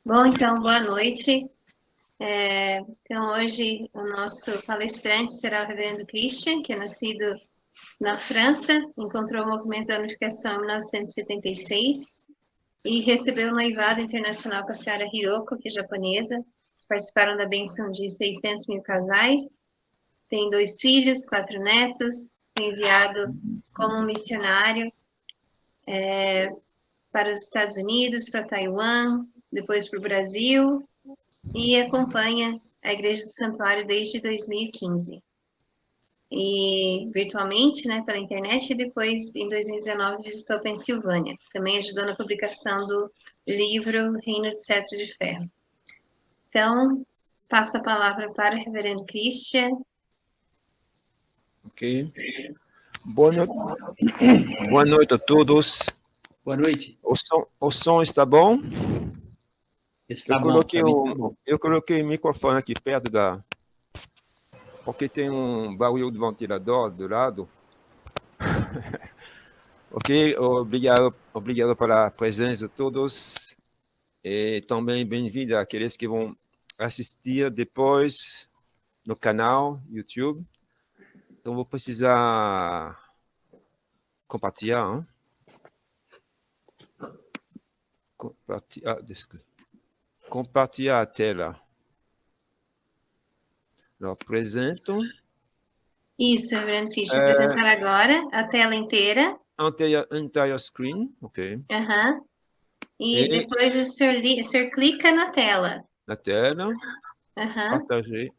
Bom, então, boa noite. Então, hoje o nosso palestrante será o Reverendo Christian, que é nascido na França, encontrou o movimento da unificação em 1976 e recebeu o noivado internacional com a senhora Hiroko, que é japonesa. Eles participaram da bênção de 600 mil casais. Tem 2 filhos, 4 netos, foi enviado como um missionário para os Estados Unidos, para Taiwan, depois para o Brasil, e acompanha a Igreja do Santuário desde 2015. E virtualmente, né, pela internet, e depois, em 2019, visitou Pensilvânia. Também ajudou na publicação do livro Reino de Cetro de Ferro. Então, passo a palavra para o Reverendo Christian. Ok. Boa noite a todos. Boa noite. O som está bom? Está bom, tá bom. Eu coloquei o microfone aqui perto porque tem um barulho de ventilador do lado. Ok, obrigado pela presença de todos. E também bem-vindo àqueles que vão assistir depois no canal YouTube. Então, vou precisar compartilhar. Hein? Compartilhar a tela. Eu apresento. Isso, Reverendo Christian. Apresentar agora a tela inteira. Entire screen, ok. E depois o senhor clica na tela. Na tela. Partager.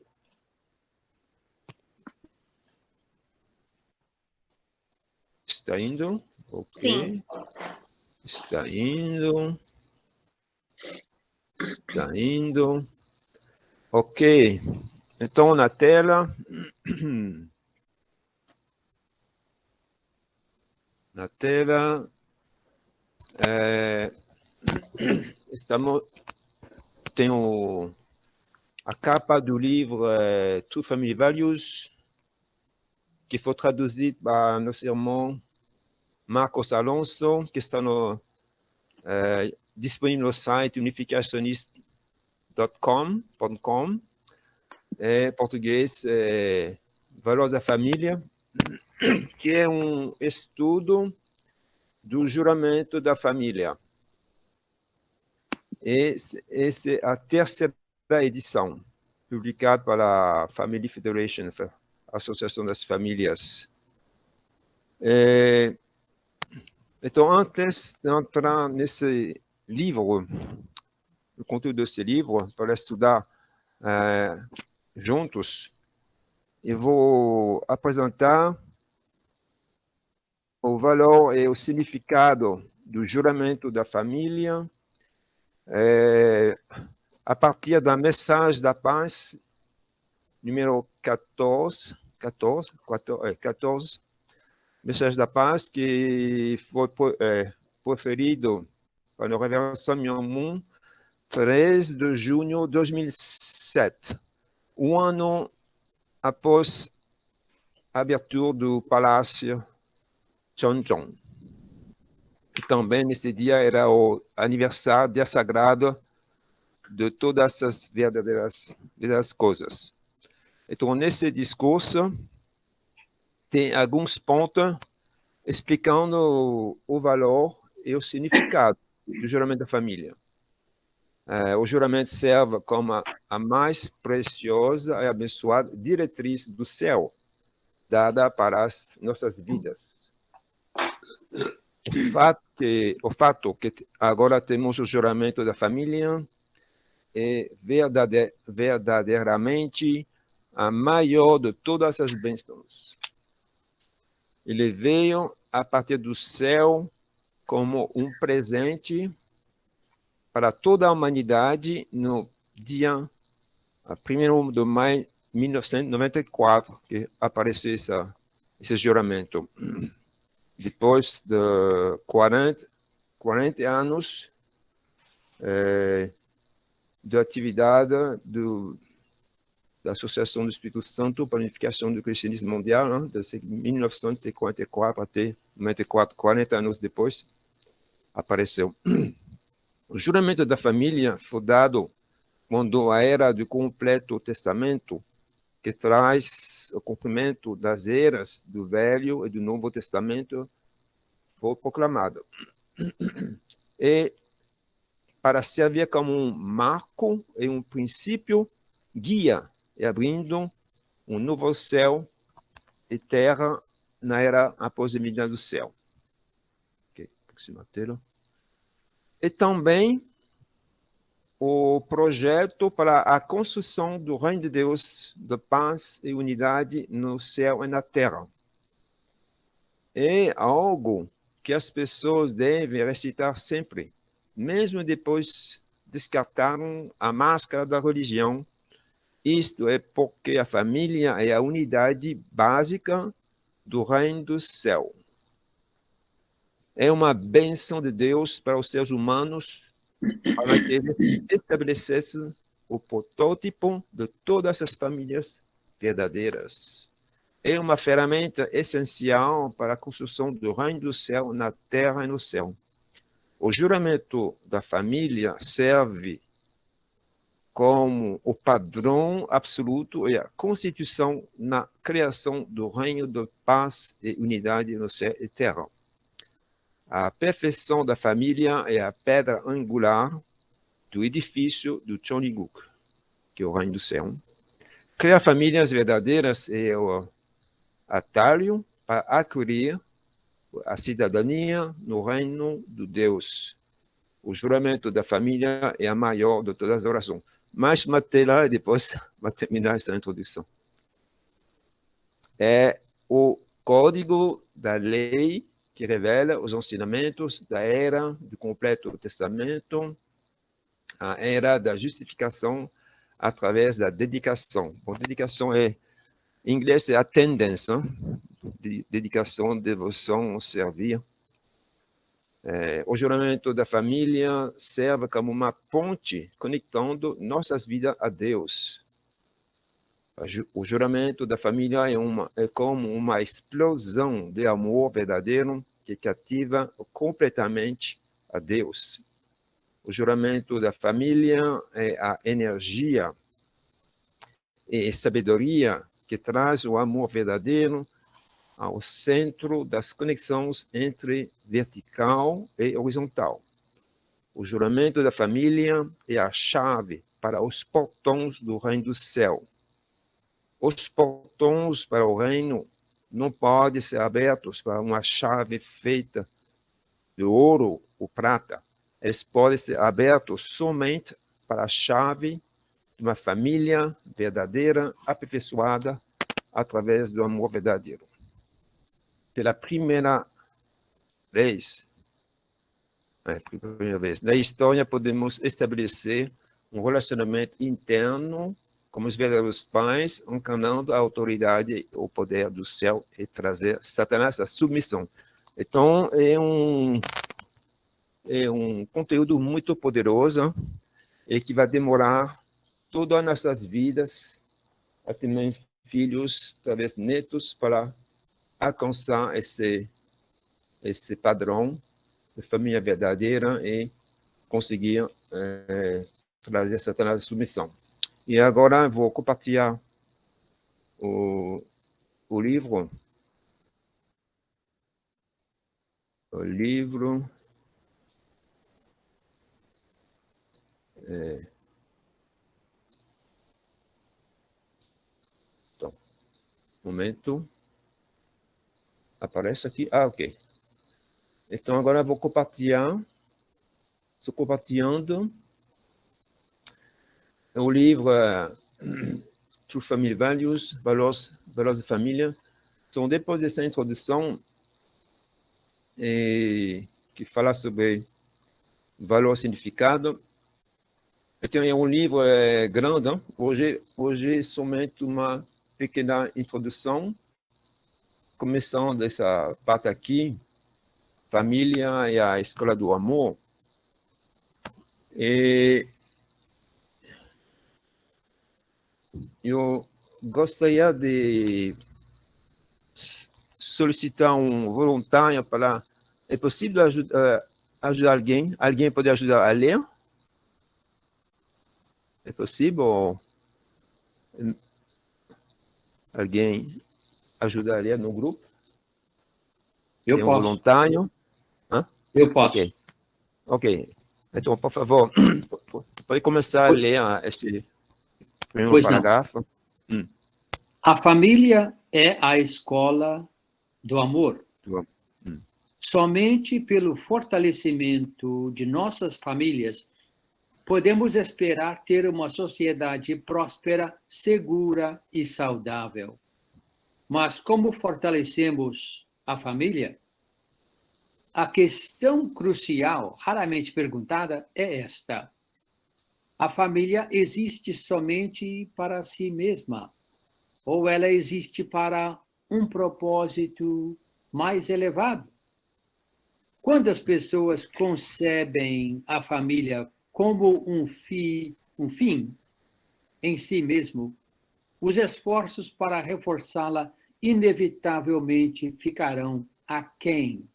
Está indo? Ok. Sim. Está indo. Está indo. Ok. Então, na tela. Na tela. Tem a capa do livro True Family Values, que foi traduzido para nosso irmão Marcos Alonso, que está disponível no site unificacionist.com. Português, Valores da Família, que é um estudo do juramento da família. Essa é a terceira edição, publicada pela Family Federation, Associação das Famílias. Então, antes de entrar nesse livro, o conteúdo desse livro, para estudar juntos, eu vou apresentar o valor e o significado do juramento da família a partir da mensagem da paz, número 14, mensagem da paz, que foi proferido pelo Reverendo Samuel Moon, 3 de junho de 2007, um ano após a abertura do Palácio Chonchon. Que também nesse dia era o aniversário dia sagrado de todas essas verdadeiras coisas. Então, nesse discurso, tem alguns pontos explicando o valor e o significado do juramento da família. O juramento serve como a mais preciosa e abençoada diretriz do céu, dada para as nossas vidas. O fato que agora temos o juramento da família é verdadeiramente a maior de todas as bênçãos. Ele veio a partir do céu como um presente para toda a humanidade no dia 1º de maio de 1994, que apareceu esse juramento. Depois de 40 anos de atividade da Associação do Espírito Santo para a Unificação do Cristianismo Mundial, né, de 1954 até 94, 40 anos depois, apareceu. O juramento da família foi dado quando a era do completo testamento, que traz o cumprimento das eras do Velho e do Novo Testamento, foi proclamado. E para servir como um marco e um princípio guia, e abrindo um novo céu e terra na era após a medida do céu. Okay, e também o projeto para a construção do reino de Deus, de paz e unidade no céu e na terra. É algo que as pessoas devem recitar sempre, mesmo depois descartaram a máscara da religião. Isto é porque a família é a unidade básica do reino do céu. É uma bênção de Deus para os seres humanos, para que eles estabelecessem o protótipo de todas as famílias verdadeiras. É uma ferramenta essencial para a construção do reino do céu na terra e no céu. O juramento da família serve como o padrão absoluto e a constituição na criação do reino de paz e unidade no céu e terra. A perfeição da família é a pedra angular do edifício do Choniguk, que é o reino do céu. Criar famílias verdadeiras é o atalho para adquirir a cidadania no reino de Deus. O juramento da família é a maior de todas as orações. Mas matei lá e depois vai terminar essa introdução. É o código da lei que revela os ensinamentos da era do completo testamento, a era da justificação através da dedicação. Bom, dedicação em inglês é attendance, dedicação, devoção, servir. O juramento da família serve como uma ponte conectando nossas vidas a Deus. O juramento da família é como uma explosão de amor verdadeiro que cativa completamente a Deus. O juramento da família é a energia e sabedoria que traz o amor verdadeiro ao centro das conexões entre vertical e horizontal. O juramento da família é a chave para os portões do reino do céu. Os portões para o reino não podem ser abertos para uma chave feita de ouro ou prata. Eles podem ser abertos somente para a chave de uma família verdadeira, aperfeiçoada através do amor verdadeiro. Pela primeira vez na história, podemos estabelecer um relacionamento interno como os verdadeiros pais, encarnando a autoridade e o poder do céu e trazer Satanás à submissão. Então, é um conteúdo muito poderoso e que vai demorar todas as nossas vidas, até mesmo filhos, talvez netos, para alcançar esse padrão de família verdadeira e conseguir trazer Satanás à submissão. E agora vou compartilhar o livro. O livro. Então, momento. Aparece aqui. Ah, ok. Então, agora vou compartilhar. Estou compartilhando o livro True Family Values, valores de família. Então, depois dessa introdução, que fala sobre valor e significado, eu tenho um livro grande. Hoje somente uma pequena introdução, começando dessa parte aqui, família e a escola do amor. E eu gostaria de solicitar um voluntário para... É possível ajudar alguém? Alguém pode ajudar a ler? É possível? Alguém ajudaria no grupo? Eu Tem um posso. voluntário? Hã? Eu posso. Ok. Ok. Então, por favor, pode começar a ler esse primeiro Pois não. parágrafo. A família é a escola do amor. Somente pelo fortalecimento de nossas famílias podemos esperar ter uma sociedade próspera, segura e saudável. Mas como fortalecemos a família? A questão crucial, raramente perguntada, é esta: a família existe somente para si mesma? Ou ela existe para um propósito mais elevado? Quando as pessoas concebem a família como um fim em si mesmo, os esforços para reforçá-la inevitavelmente ficarão aquém.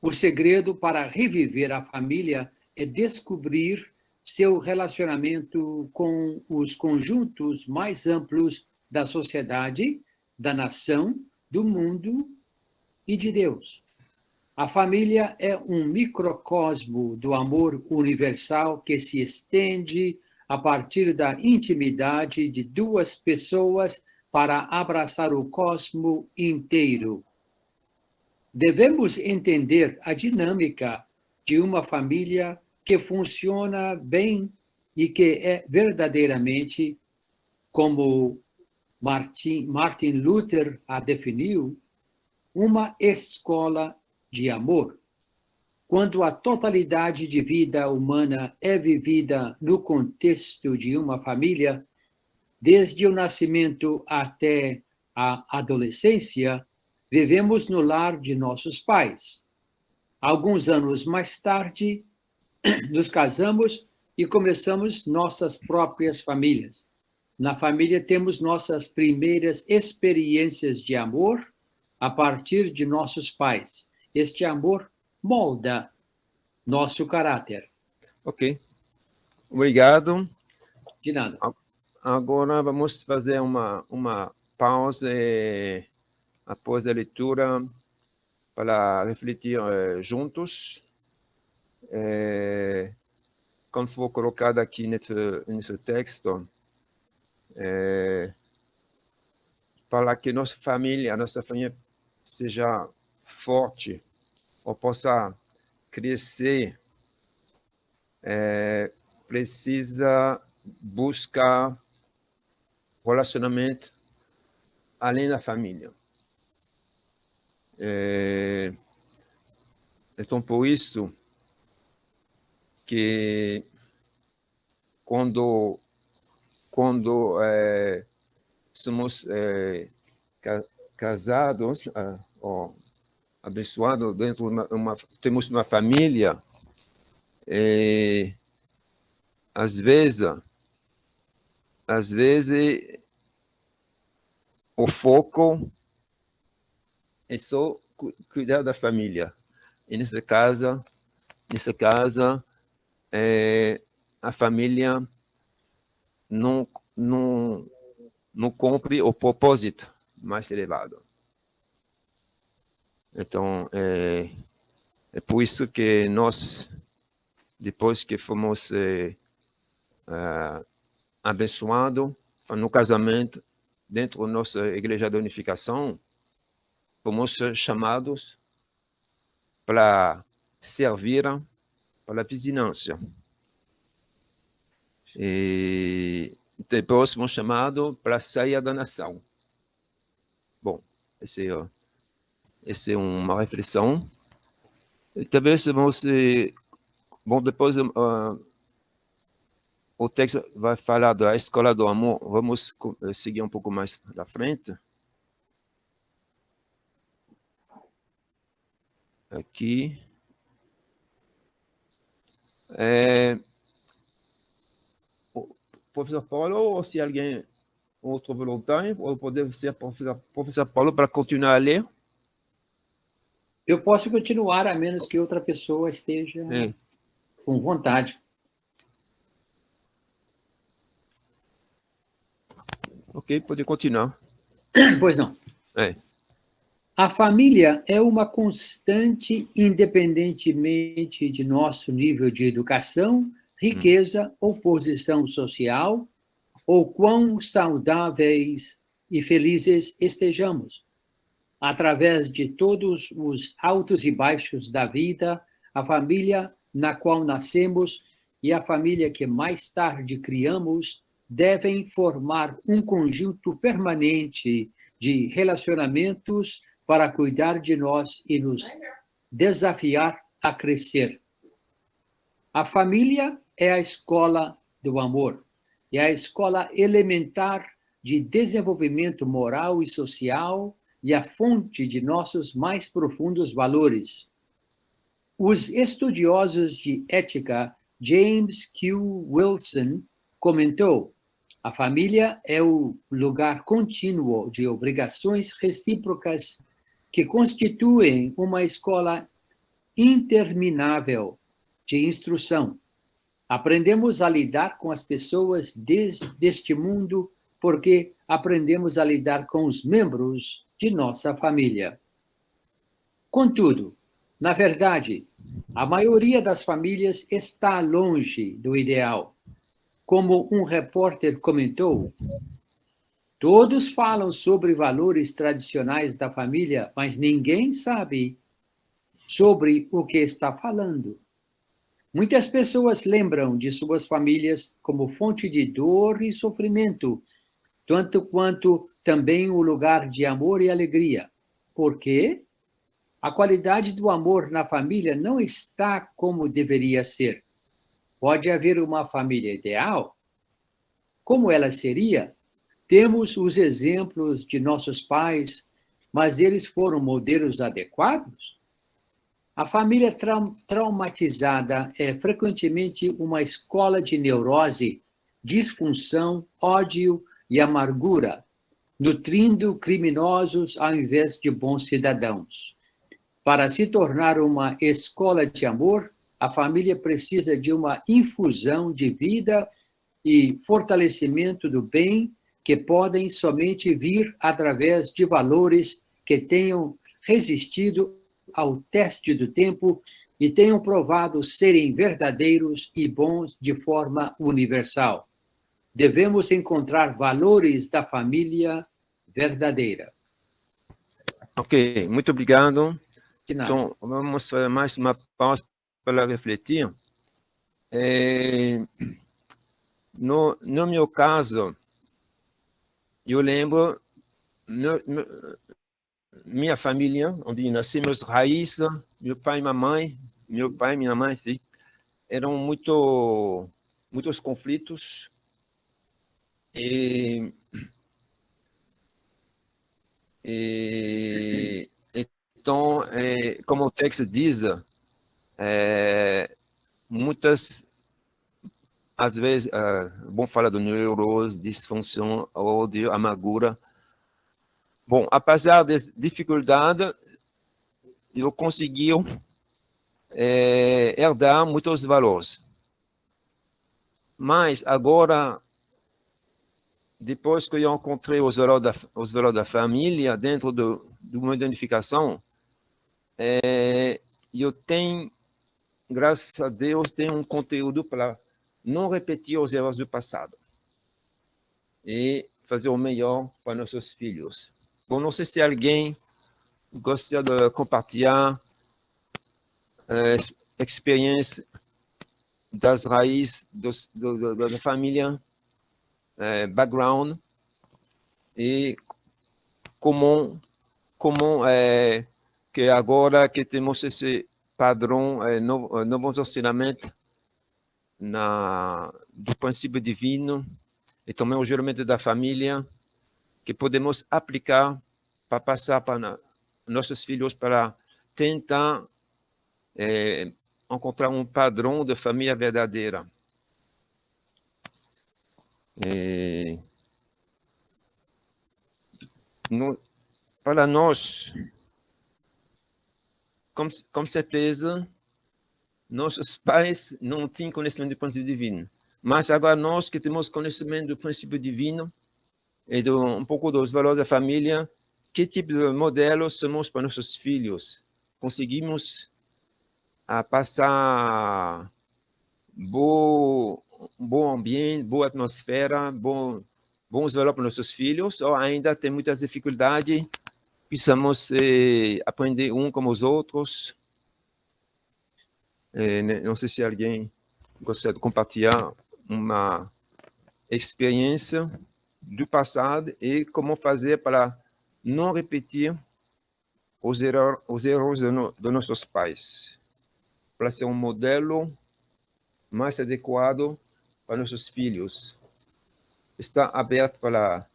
O segredo para reviver a família é descobrir seu relacionamento com os conjuntos mais amplos da sociedade, da nação, do mundo e de Deus. A família é um microcosmo do amor universal que se estende a partir da intimidade de duas pessoas para abraçar o cosmo inteiro. Devemos entender a dinâmica de uma família que funciona bem e que é verdadeiramente, como Martin Luther a definiu, uma escola de amor. Quando a totalidade de vida humana é vivida no contexto de uma família, desde o nascimento até a adolescência, vivemos no lar de nossos pais. Alguns anos mais tarde, nos casamos e começamos nossas próprias famílias. Na família temos nossas primeiras experiências de amor a partir de nossos pais. Este amor molda nosso caráter. Ok. Obrigado. De nada. Agora vamos fazer uma pausa após a leitura para refletir juntos. Como foi colocado aqui nesse texto, para que nossa família seja forte ou possa crescer, precisa buscar relacionamento além da família. Então, por isso que quando somos casados ou abençoados dentro temos uma família, às vezes o foco é só cuidar da família. E nessa casa, a família não cumpre o propósito mais elevado. Então, é por isso que nós, depois que fomos abençoados no casamento, dentro da nossa Igreja da Unificação, fomos chamados para servir para a vizinhança. E depois fomos chamados para sair da nação. Bom, essa é uma reflexão. E talvez depois o texto vai falar da escola do amor. Vamos seguir um pouco mais à frente. Aqui. O professor Paulo, ou se alguém, outro voluntário, ou pode ser professor Paulo para continuar a ler. Eu posso continuar, a menos que outra pessoa esteja com vontade. Ok, pode continuar. Pois não. É. A família é uma constante, independentemente de nosso nível de educação, riqueza ou posição social, ou quão saudáveis e felizes estejamos. Através de todos os altos e baixos da vida, a família na qual nascemos e a família que mais tarde criamos devem formar um conjunto permanente de relacionamentos para cuidar de nós e nos desafiar a crescer. A família é a escola do amor, é a escola elementar de desenvolvimento moral e social e a fonte de nossos mais profundos valores. Os estudiosos de ética James Q. Wilson comentou: a família é o lugar contínuo de obrigações recíprocas que constituem uma escola interminável de instrução. Aprendemos a lidar com as pessoas deste mundo porque aprendemos a lidar com os membros de nossa família. Contudo, na verdade, a maioria das famílias está longe do ideal. Como um repórter comentou, todos falam sobre valores tradicionais da família, mas ninguém sabe sobre o que está falando. Muitas pessoas lembram de suas famílias como fonte de dor e sofrimento, tanto quanto também o lugar de amor e alegria. Por quê? A qualidade do amor na família não está como deveria ser. Pode haver uma família ideal? Como ela seria? Temos os exemplos de nossos pais, mas eles foram modelos adequados? A família traumatizada é frequentemente uma escola de neurose, disfunção, ódio e amargura, nutrindo criminosos ao invés de bons cidadãos. Para se tornar uma escola de amor, a família precisa de uma infusão de vida e fortalecimento do bem que podem somente vir através de valores que tenham resistido ao teste do tempo e tenham provado serem verdadeiros e bons de forma universal. Devemos encontrar valores da família verdadeira. Ok, muito obrigado. De nada. Então, vamos fazer mais uma pausa para refletir. No meu caso, eu lembro minha família, onde nasci, meus raízes, meu pai e minha mãe, sim, eram muitos conflitos e então, como o texto diz, muitas, às vezes, vamos falar de neurose, disfunção, ódio, amargura. Bom, apesar das dificuldades, eu consegui herdar muitos valores. Mas agora, depois que eu encontrei os valores da família dentro de uma identificação, eu tenho, graças a Deus, tenho um conteúdo para não repetir os erros do passado e fazer o melhor para nossos filhos. Bom, não sei se alguém gostaria de compartilhar experiência das raízes da família, background, e como que agora que temos esse padrão, novos ensinamentos do princípio divino e também o juramento da família, que podemos aplicar para passar para nossos filhos, para tentar encontrar um padrão de família verdadeira. Para nós, com certeza, nossos pais não tinham conhecimento do princípio divino. Mas agora nós que temos conhecimento do princípio divino e um pouco dos valores da família, que tipo de modelo somos para nossos filhos? Conseguimos passar bom ambiente, boa atmosfera, bons valores para nossos filhos, ou ainda tem muitas dificuldades, precisamos aprender um com os outros? Não sei se alguém gostaria de compartilhar uma experiência do passado e como fazer para não repetir os erros de nossos pais, para ser um modelo mais adequado para nossos filhos. Está aberto para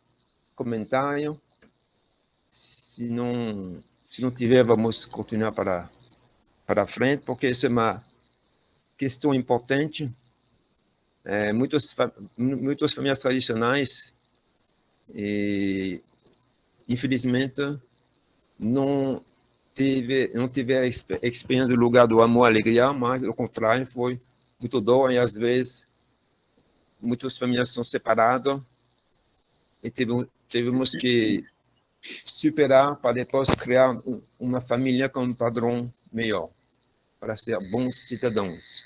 comentário. Se não tiver, vamos continuar para frente, porque essa é uma questão importante. Muitas famílias tradicionais, infelizmente, não tiveram a experiência do lugar do amor e alegria, mas, ao contrário, foi muito dor, e às vezes muitas famílias são separadas e tivemos que superar para depois criar uma família com um padrão melhor, para ser bons cidadãos.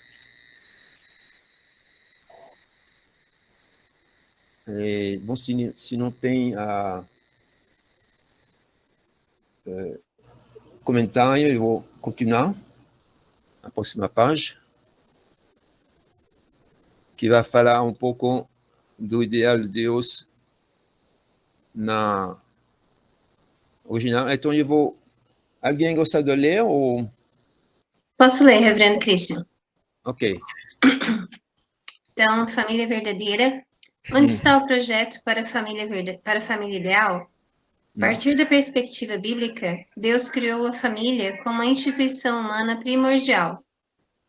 Bom, se não tem comentário, eu vou continuar a próxima página, que vai falar um pouco do ideal de Deus na original. Então, alguém gosta de ler? Ou... Posso ler, Reverendo Christian? Ok. Então, família verdadeira. Onde está o projeto para a família ideal? A partir da perspectiva bíblica, Deus criou a família como uma instituição humana primordial.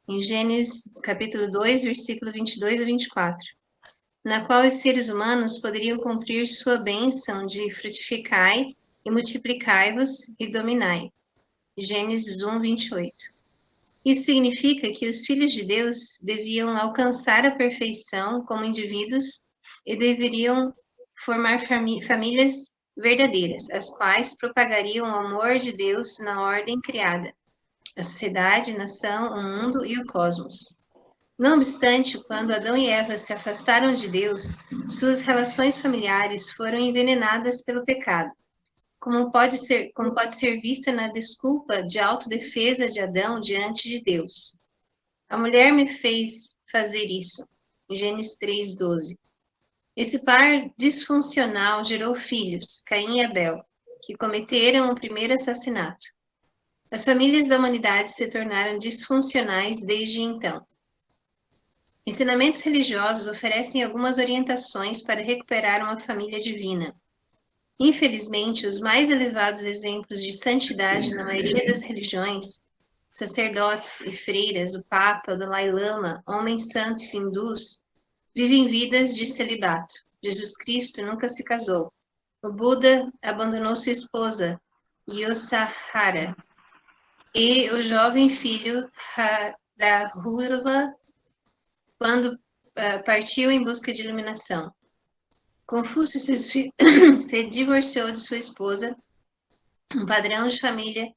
Em Gênesis, capítulo 2, versículo 22 a 24, na qual os seres humanos poderiam cumprir sua bênção de frutificai e multiplicai-vos e dominai. Gênesis 1, 28. Isso significa que os filhos de Deus deviam alcançar a perfeição como indivíduos e deveriam formar famílias verdadeiras, as quais propagariam o amor de Deus na ordem criada, a sociedade, a nação, o mundo e o cosmos. Não obstante, quando Adão e Eva se afastaram de Deus, suas relações familiares foram envenenadas pelo pecado, como pode ser vista na desculpa de autodefesa de Adão diante de Deus. A mulher me fez fazer isso. Gênesis 3:12. Esse par disfuncional gerou filhos, Caim e Abel, que cometeram o primeiro assassinato. As famílias da humanidade se tornaram disfuncionais desde então. Ensinamentos religiosos oferecem algumas orientações para recuperar uma família divina. Infelizmente, os mais elevados exemplos de santidade na maioria das religiões, sacerdotes e freiras, o Papa, o Dalai Lama, homens santos hindus, vivem vidas de celibato. Jesus Cristo nunca se casou. O Buda abandonou sua esposa, Yosahara, e o jovem filho Rahula quando partiu em busca de iluminação. Confúcio se divorciou de sua esposa, um padrão de família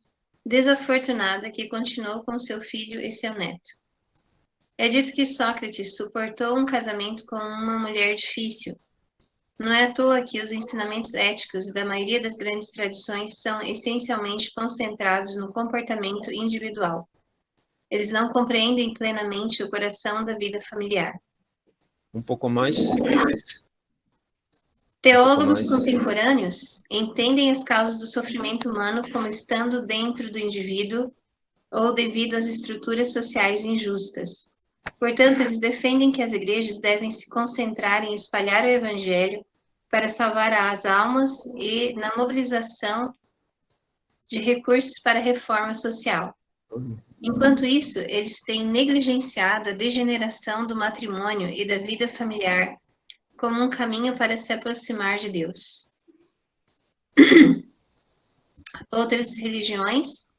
desafortunada que continuou com seu filho e seu neto. É dito que Sócrates suportou um casamento com uma mulher difícil. Não é à toa que os ensinamentos éticos da maioria das grandes tradições são essencialmente concentrados no comportamento individual. Eles não compreendem plenamente o coração da vida familiar. Um pouco mais. Teólogos contemporâneos entendem as causas do sofrimento humano como estando dentro do indivíduo ou devido às estruturas sociais injustas. Portanto, eles defendem que as igrejas devem se concentrar em espalhar o evangelho para salvar as almas e na mobilização de recursos para a reforma social. Enquanto isso, eles têm negligenciado a degeneração do matrimônio e da vida familiar como um caminho para se aproximar de Deus. Outras religiões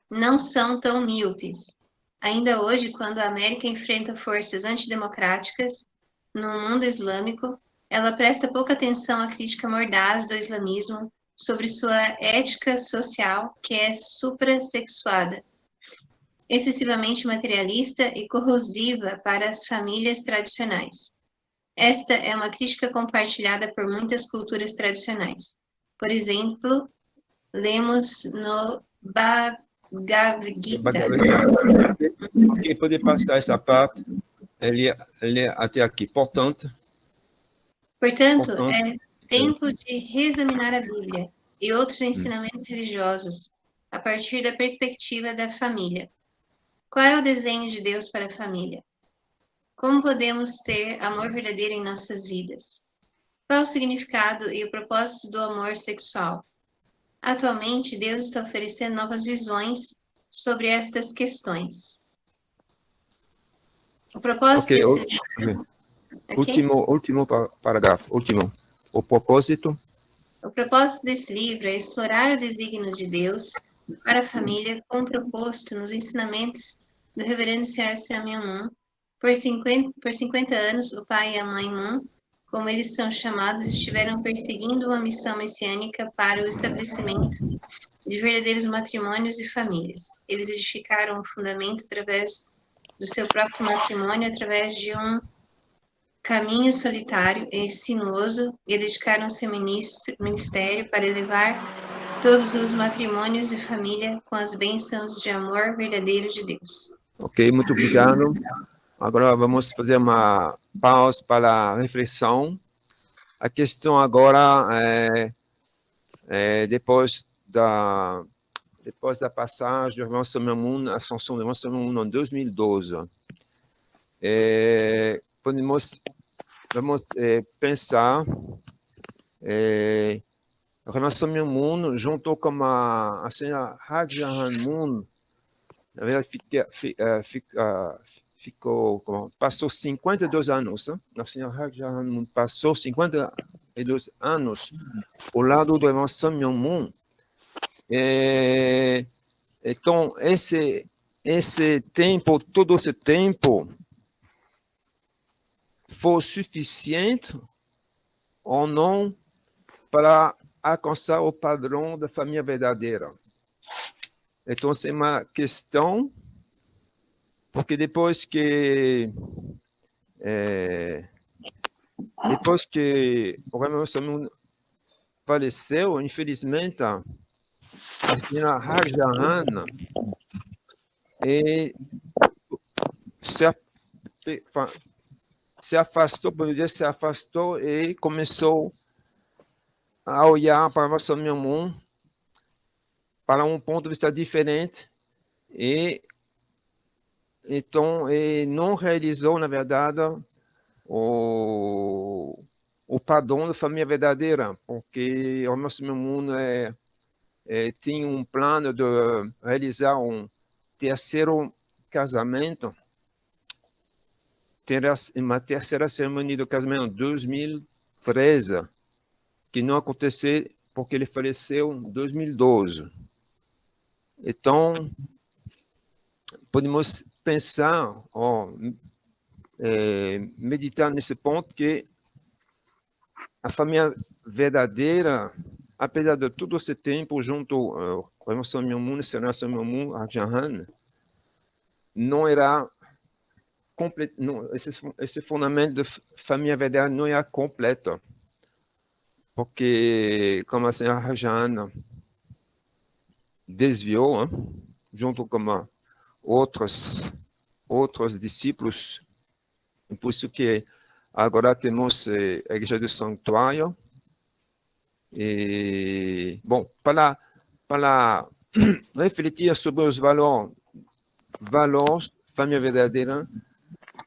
não são tão míopes. Ainda hoje, quando a América enfrenta forças antidemocráticas no mundo islâmico, ela presta pouca atenção à crítica mordaz do islamismo sobre sua ética social, que é suprassexuada, excessivamente materialista e corrosiva para as famílias tradicionais. Esta é uma crítica compartilhada por muitas culturas tradicionais. Por exemplo, lemos no Bhagavad Gita. Ok, pode passar essa parte, ele é até aqui. Portanto, É tempo de reexaminar a Bíblia e outros ensinamentos religiosos a partir da perspectiva da família. Qual é o desenho de Deus para a família? Como podemos ter amor verdadeiro em nossas vidas? Qual o significado e o propósito do amor sexual? Atualmente, Deus está oferecendo novas visões sobre estas questões. O propósito desse livro... Último parágrafo, último. O propósito? O propósito desse livro é explorar o desígnio de Deus para a família, como proposto nos ensinamentos do Reverendo Sr. Samuel Moon. Por 50 anos, o pai e a mãe Moon, como eles são chamados, estiveram perseguindo uma missão messiânica para o estabelecimento de verdadeiros matrimônios e famílias. Eles edificaram o fundamento através do seu próprio matrimônio, através de um caminho solitário e sinuoso, e dedicaram seu ministério para elevar todos os matrimônios e família com as bênçãos de amor verdadeiro de Deus. Ok, muito obrigado. Agora vamos fazer uma pausa para a reflexão. A questão agora depois da passagem do Irmão Samuel Moon, a ascensão do Irmão Samuel Moon em 2012, vamos pensar o Irmão Samuel Moon junto com a senhora Rajahan Moon, na verdade passou 52 anos, a senhora Rajahan Moon passou 52 anos ao lado do Irmão Samuel Moon. Então, esse tempo, todo esse tempo, foi suficiente ou não para alcançar o padrão da família verdadeira? Então, essa é uma questão, porque depois que o Irmão Samuel faleceu, infelizmente, a senhora Rajahan se afastou e começou a olhar para o Irmão Samuel Moon para um ponto de vista diferente e então não realizou, na verdade, o padrão da família verdadeira, porque o Irmão Samuel Moon tinha um plano de realizar um terceiro casamento, ter uma terceira cerimônia do casamento em 2013, que não aconteceu porque ele faleceu em 2012. Então, podemos pensar, meditar nesse ponto, que a família verdadeira, apesar de todo esse tempo junto com a Samuel Moon, Senhor Samuel Moon, Rajahan, não era completo, esse fundamento de família verdadeira não era completo, porque como a senhora Rajahan desviou, junto com outros discípulos, por isso que agora temos a Igreja do Santuário. E, bom, para refletir sobre os valores família verdadeira,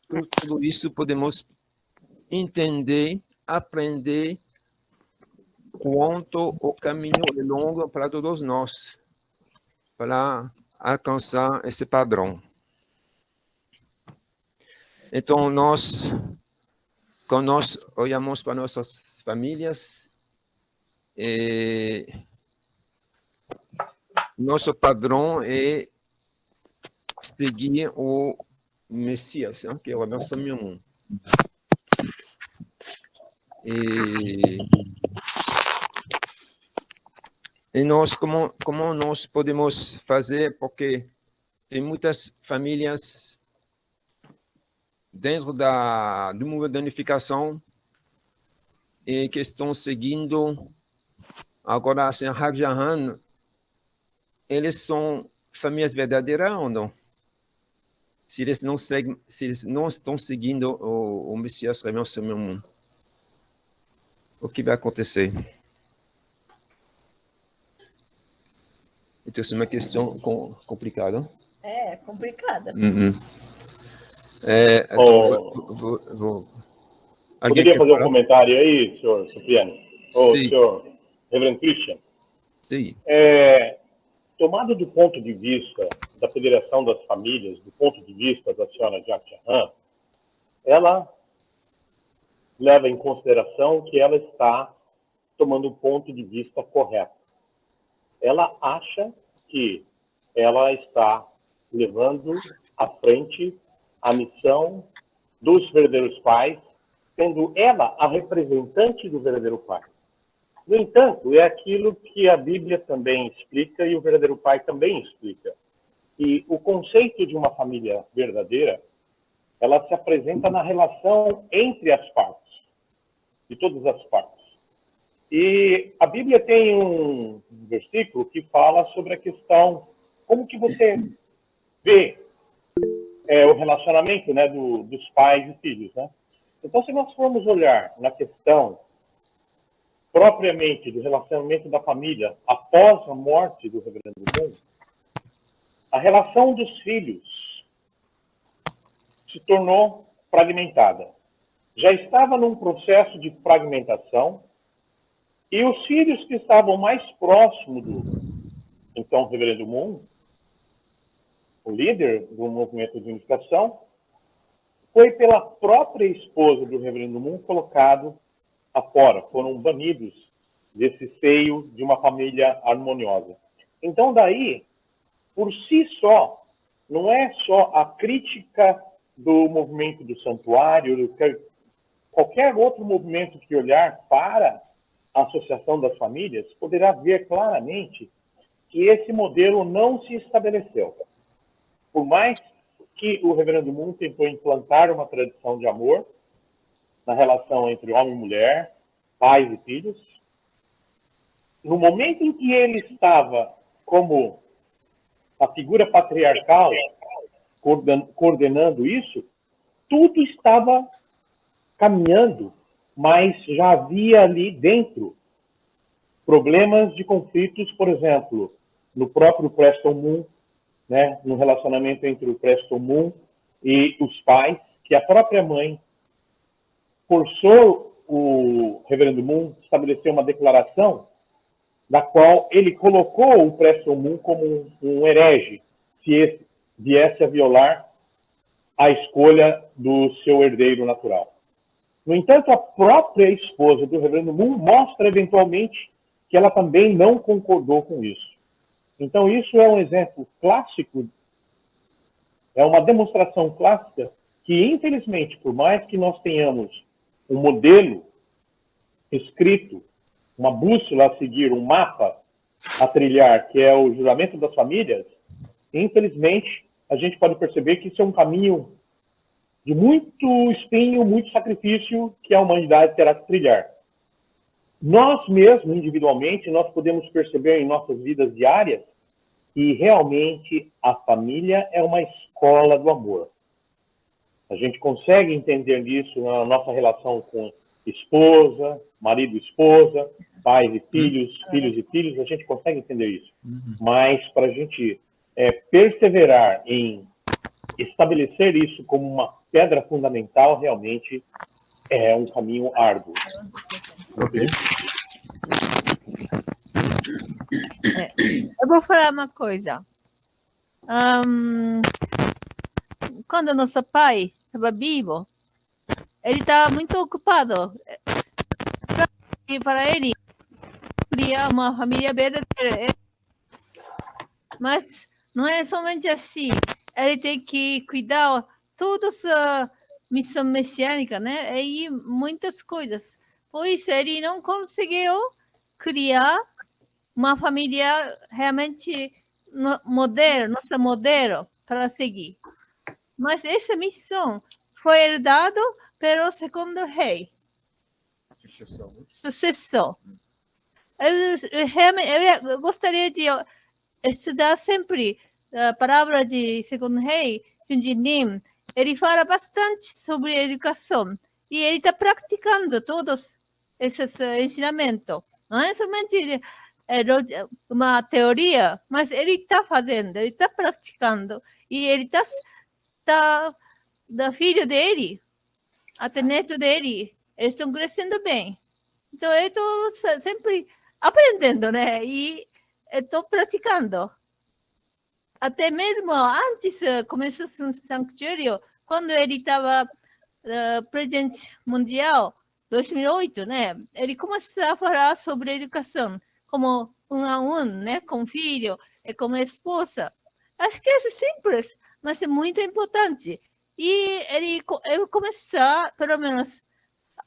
tudo isso podemos entender, aprender quanto o caminho é longo para todos nós, para alcançar esse padrão. Então, quando nós olhamos para nossas famílias, nosso padrão é seguir o Messias, que é o nosso mundo. E nós, como nós podemos fazer, porque tem muitas famílias dentro do movimento da unificação e que estão seguindo agora assim, a Hagjahan, eles são famílias verdadeiras ou não? Se eles não estão seguindo o Messias realmente no mundo, o que vai acontecer? Então, isso é uma questão complicada. É complicada. Poderia fazer um comentário aí, senhor Cipriano? Ou senhor Reverendo Christian? Sim. Tomado do ponto de vista da Federação das Famílias, do ponto de vista da senhora Hagjahan, ela leva em consideração que ela está tomando um ponto de vista correto. Ela acha que ela está levando à frente a missão dos verdadeiros pais, sendo ela a representante do verdadeiro pai. No entanto, é aquilo que a Bíblia também explica e o verdadeiro pai também explica. E o conceito de uma família verdadeira, ela se apresenta na relação entre as partes, de todas as partes. E a Bíblia tem um versículo que fala sobre a questão, como que você vê o relacionamento, né, dos pais e filhos, né? Então, se nós formos olhar na questão propriamente do relacionamento da família após a morte do Reverendo Moon, a relação dos filhos se tornou fragmentada. Já estava num processo de fragmentação e os filhos que estavam mais próximos do então Reverendo Moon, o líder do movimento de unificação, foi pela própria esposa do Reverendo Moon colocado afora, foram banidos desse seio de uma família harmoniosa. Então, daí, por si só, não é só a crítica do movimento do santuário, qualquer outro movimento que olhar para a Associação das Famílias, poderá ver claramente que esse modelo não se estabeleceu. Por mais que o Reverendo Moon tentou implantar uma tradição de amor na relação entre homem e mulher, pais e filhos, no momento em que ele estava como a figura patriarcal coordenando isso, tudo estava caminhando, mas já havia ali dentro problemas de conflitos, por exemplo, no próprio Preston Moon, né, no relacionamento entre o Preston Moon e os pais, que a própria mãe forçou o Reverendo Moon a estabelecer uma declaração da qual ele colocou o Preston Moon como um herege, se esse viesse a violar a escolha do seu herdeiro natural. No entanto, a própria esposa do Reverendo Moon mostra eventualmente que ela também não concordou com isso. Então, isso é um exemplo clássico, é uma demonstração clássica que, infelizmente, por mais que nós tenhamos um modelo escrito, uma bússola a seguir, um mapa a trilhar, que é o juramento das famílias, infelizmente, a gente pode perceber que isso é um caminho de muito espinho, muito sacrifício que a humanidade terá que trilhar. Nós mesmos, individualmente, nós podemos perceber em nossas vidas diárias que realmente a família é uma escola do amor. A gente consegue entender isso na nossa relação com esposa, marido e esposa, pais e filhos, filhos e filhos, a gente consegue entender isso. Mas para a gente perseverar em estabelecer isso como uma pedra fundamental, realmente é um caminho árduo. Ok. Eu vou falar uma coisa. Quando nosso pai estava vivo, ele estava muito ocupado. E para ele, criar uma família verdadeira. Mas não é somente assim. Ele tem que cuidar todas a missão messiânica, né? E muitas coisas. Por isso, ele não conseguiu criar uma família realmente nossa modelo para seguir. Mas essa missão foi herdada pelo segundo rei, sucessor. Eu gostaria de estudar sempre a palavra de segundo rei, Junji-nim. Ele fala bastante sobre educação e ele está praticando todos esses ensinamentos. Não é somente uma teoria, mas ele está fazendo, ele está praticando e ele está da filho dele até neto dele, eles estão crescendo bem. Então eu estou sempre aprendendo, né? E estou praticando. Até mesmo antes começou o Sanctuário, quando ele estava presidente mundial, 2008, né? Ele começou a falar sobre educação, como a né? Com filho e com esposa. Acho que é simples, mas é muito importante. E ele começou, pelo menos,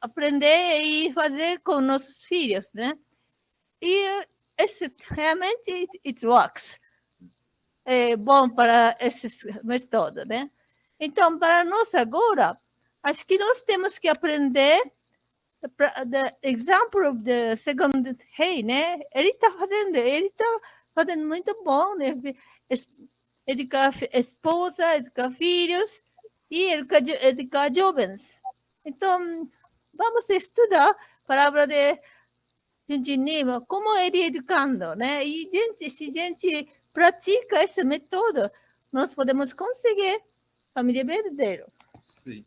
a aprender e fazer com nossos filhos, né? E realmente it works. É bom para esses métodos, né? Então, para nós agora, acho que nós temos que aprender the example of the second rei, né? Ele está fazendo muito bom, né? Educar esposa, educar filhos e educar jovens. Então, vamos estudar a palavra de Junji-nim, como ele educando, né? E se a gente pratica esse método, nós podemos conseguir família verdadeira. Sim.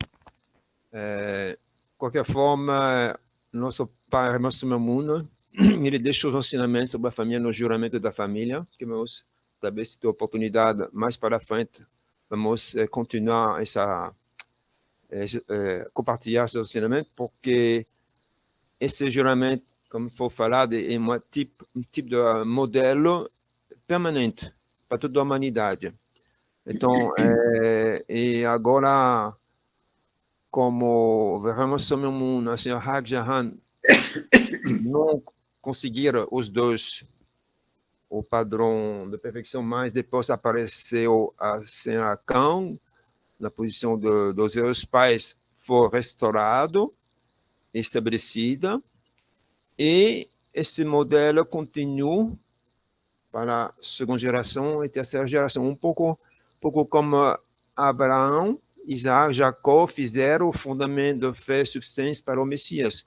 De qualquer forma, nosso pai, Reverendo Mamoun, ele deixou os ensinamentos sobre a família no juramento da família, que vamos, talvez, ter oportunidade mais para frente, vamos continuar compartilhar esses ensinamentos, porque esse juramento, como foi falado, é um tipo de modelo permanente para toda a humanidade. Então, e agora, como veremos sobre o mundo, a senhora Hak Ja-han não conseguiram os dois o padrão de perfeição, mas depois apareceu a senhora Kang, na posição dos seus pais, foi restaurado, estabelecida, e esse modelo continua para a segunda geração e terceira geração, um pouco como Abraão, Isaac, Jacó fizeram o fundamento de fé e subsistência para o Messias.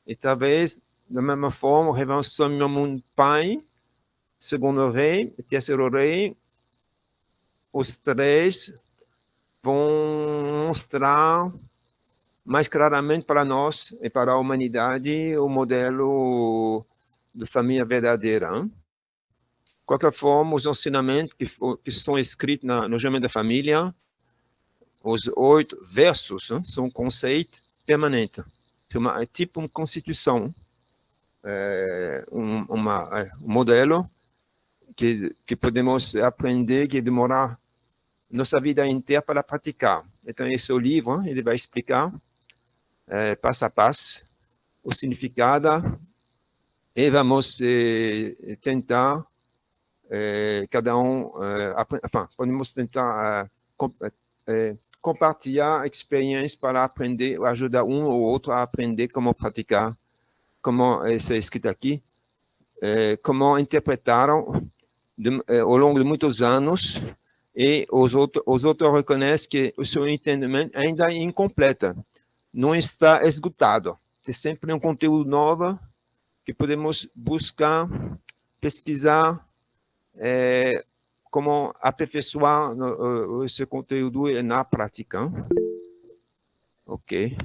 E talvez, da mesma forma, o Reverendo Samuel Pai, segundo rei, terceiro rei, os três vão mostrar mais claramente para nós e para a humanidade o modelo de família verdadeira. Hein? De qualquer forma, os ensinamentos que são escritos no Juramento da Família, os 8 versos, são um conceito permanente. É tipo uma constituição, um modelo que podemos aprender, que demorar nossa vida inteira para praticar. Então, esse é o livro, ele vai explicar passo a passo o significado e vamos tentar cada um, podemos tentar compartilhar experiências para aprender, ajudar um ou outro a aprender como praticar, como isso é escrito aqui, como interpretaram ao longo de muitos anos, e os outros reconhecem que o seu entendimento ainda é incompleto, não está esgotado. Tem sempre um conteúdo novo que podemos buscar, pesquisar, como aperfeiçoar esse conteúdo na prática. Ok.